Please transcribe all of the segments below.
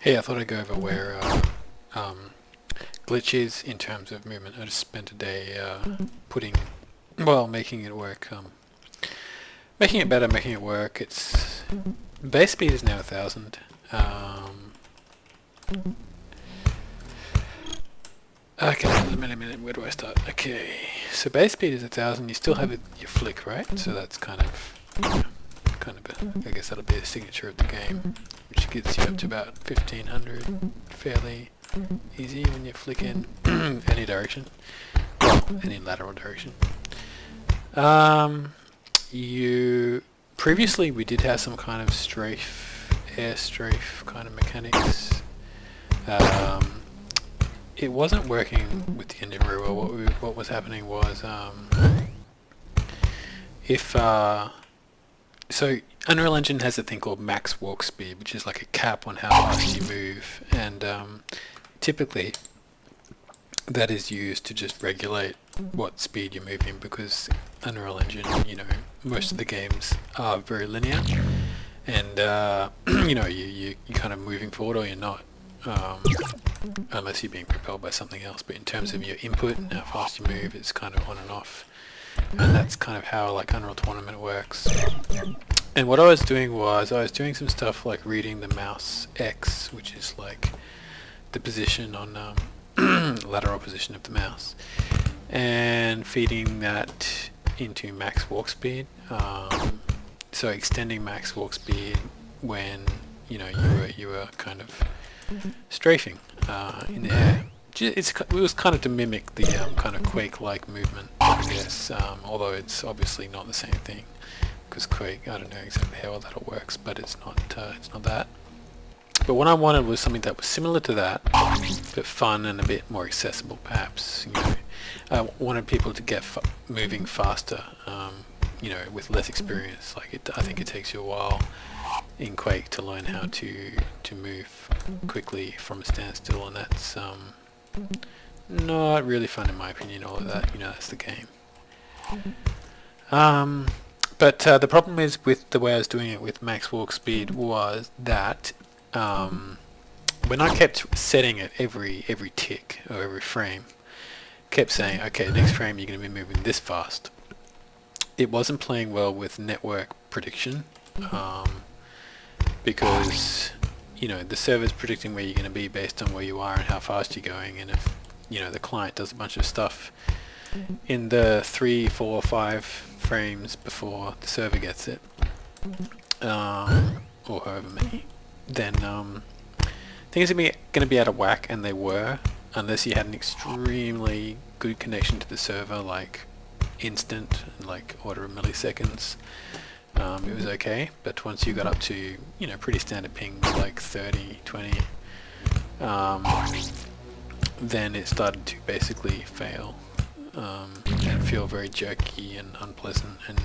Hey, I thought I'd go over where um, glitch is in terms of movement. I just spent a day making it work, making it better, making it work. Its base speed is now 1,000. Okay, a minute, where do I start? Okay, so base speed is 1,000. You still have your flick, right? So that's I guess that'll be a signature of the game, which gets you up to about 1,500 fairly easy when you flick in any direction, well, any lateral direction. You previously we did have some kind of air strafe kind of mechanics. It wasn't working with the engine very well. What was happening was if so Unreal Engine has a thing called max walk speed, which is like a cap on how fast you move, and typically that is used to just regulate what speed you're moving, because Unreal Engine, most of the games are very linear, and you're kind of moving forward or you're not, unless you're being propelled by something else. But in terms of your input and how fast you move, it's kind of on and off, and that's kind of how like Unreal Tournament works. And what I was doing was I was doing some stuff like reading the mouse X, which is like the position on lateral position of the mouse, and feeding that into max walk speed. So extending max walk speed when you were kind of strafing in the air. It was kind of to mimic the kind of Quake-like movement, I guess. Although it's obviously not the same thing, because Quake, I don't know exactly how well that all works, but it's not that. But what I wanted was something that was similar to that, but fun and a bit more accessible, perhaps. I wanted people to get moving faster, with less experience. I think it takes you a while in Quake to learn how to move quickly from a standstill, and that's not really fun in my opinion. All of that, that's the game. But the problem is with the way I was doing it with max walk speed was that when I kept setting it every tick or every frame, kept saying, okay, next frame you're going to be moving this fast. It wasn't playing well with network prediction, because the server's predicting where you're going to be based on where you are and how fast you're going, and if the client does a bunch of stuff in the 3, 4, 5 frames before the server gets it, or however many, then things are going to be out of whack, and they were, unless you had an extremely good connection to the server, like instant, like order of milliseconds. It was okay, but once you got up to pretty standard pings like 30, 20, then it started to basically fail, and feel very jerky and unpleasant, and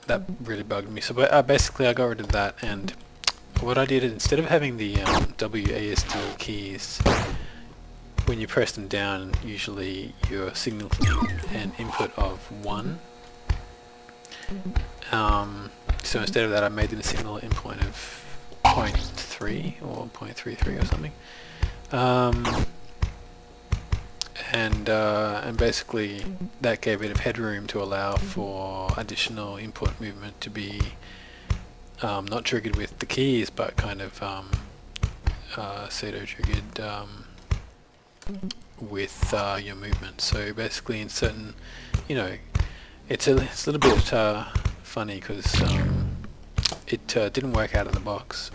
that really bugged me. So basically I got rid of that, and what I did is, instead of having the WASD keys, when you press them down, usually you're signaling an input of 1. So instead of that, I made them a signal input of 0.3 or 0.33 or something. And basically that gave it a headroom to allow for additional input movement to be not triggered with the keys, but kind of pseudo triggered with your movement. So basically in certain, it's a little bit funny, because it didn't work out of the box.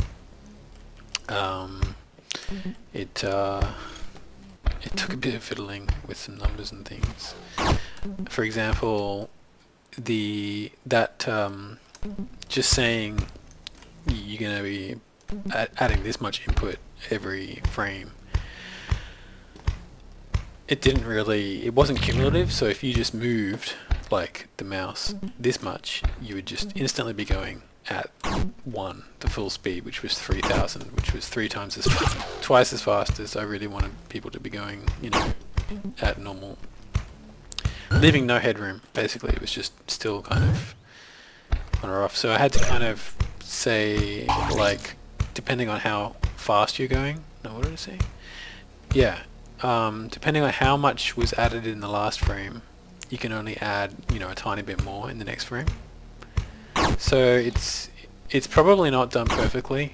It took a bit of fiddling with some numbers and things. For example, just saying you're going to be adding this much input every frame, it wasn't cumulative. So if you just moved like the mouse this much, you would just instantly be going at 1, the full speed, which was 3,000, which was twice as fast as I really wanted people to be going, at normal, leaving no headroom. Basically, it was just still kind of on or off. So I had to kind of say, like, depending on how fast you're going. No, what did I say? Yeah. Depending on how much was added in the last frame, you can only add, a tiny bit more in the next frame. So it's probably not done perfectly,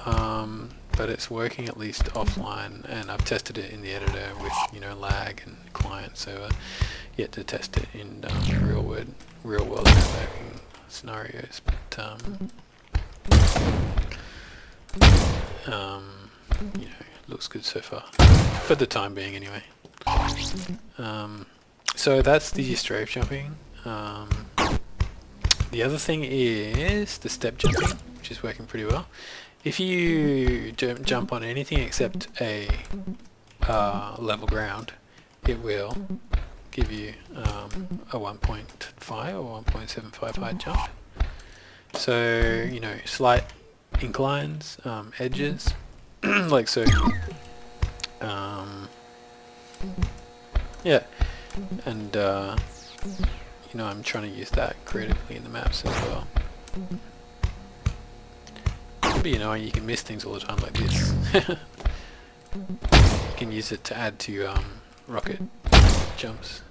but it's working at least offline, and I've tested it in the editor with lag and client server. Yet to test it in real world networking scenarios, but looks good so far for the time being anyway. So that's the strafe jumping. The other thing is the step jumping, which is working pretty well. If you don't jump on anything except a level ground, it will give you a 1.5 or 1.75 height jump. So, slight inclines, edges, like so. Yeah, and I'm trying to use that creatively in the maps as well. But you can miss things all the time like this. You can use it to add to rocket jumps.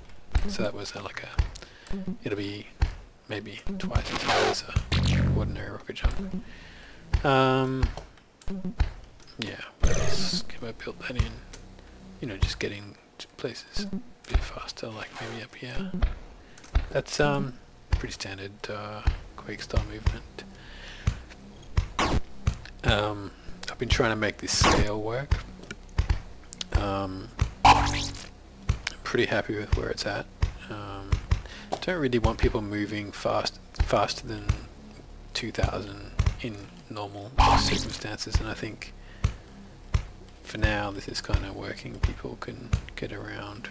So that was it'll be maybe twice as high as a ordinary rocket jump. Yeah, what else can I build that in? Just getting to places a bit faster, like maybe up here. That's pretty standard Quake style movement. I've been trying to make this scale work. Pretty happy with where it's at. Don't really want people moving faster than 2000 in normal circumstances, and I think for now this is kind of working. People can get around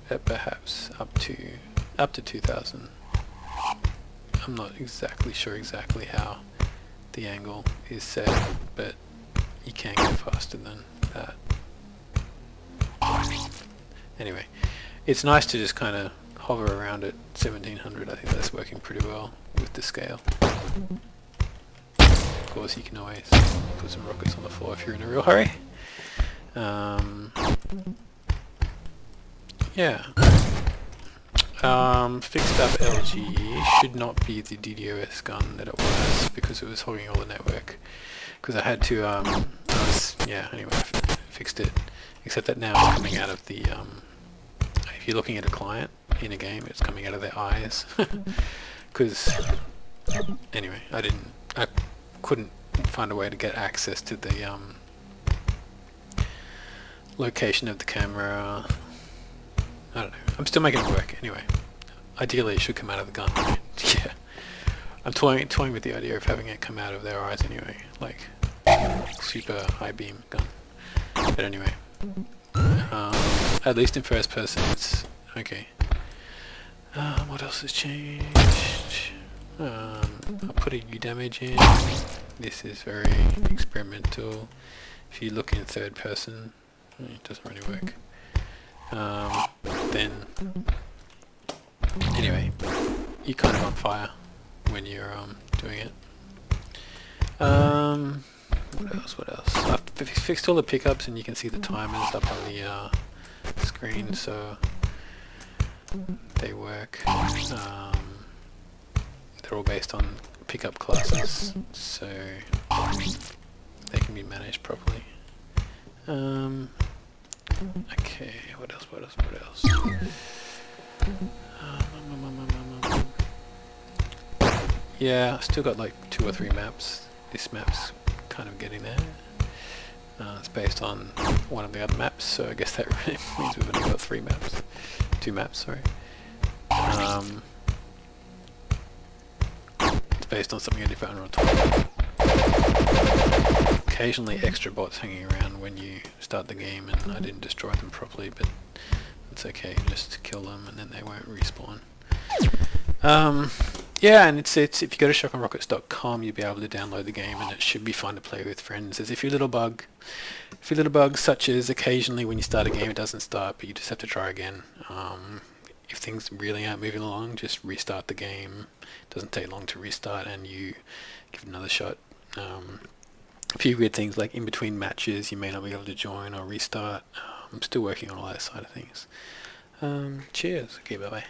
at perhaps up to 2000. I'm not exactly sure how the angle is set, but you can get faster than that. Anyway, it's nice to just kind of hover around at 1700. I think that's working pretty well with the scale. Of course, you can always put some rockets on the floor if you're in a real hurry. Yeah. Fixed up LG should not be the DDoS gun that it was, because it was hogging all the network. Because I had to, anyway, I fixed it. Except that now it's coming out of the, if you're looking at a client in a game, it's coming out of their eyes. Because, anyway, I couldn't find a way to get access to the location of the camera. I don't know. I'm still making it work. Anyway, ideally it should come out of the gun. Yeah, I'm toying with the idea of having it come out of their eyes anyway, like super high beam gun. But anyway, at least in first person, it's okay. What else has changed? I'll put a U damage in. This is very experimental. If you look in third person, it doesn't really work. Then, anyway, you're kind of on fire when you're doing it. What else? I've fixed all the pickups, and you can see the timers up on the screen, so they work. They're all based on pickup classes, so they can be managed properly. Okay, what else? Yeah, I still got like 2 or 3 maps. This map's kind of getting there. It's based on one of the other maps, so I guess that really means we've only got 3 maps. 2 maps, sorry. It's based on something I did for Unreal Tournament. Occasionally extra bots hanging around when you start the game, and I didn't destroy them properly, but it's okay, just kill them and then they won't respawn. Yeah, and it's if you go to shotgunrockets.com, you'll be able to download the game, and it should be fun to play with friends. There's a few little bugs, such as occasionally when you start a game it doesn't start, but you just have to try again. If things really aren't moving along, just restart the game. It doesn't take long to restart, and you give it another shot. a few weird things like in between matches you may not be able to join or restart. I'm still working on all that side of things. Cheers. Okay, bye bye.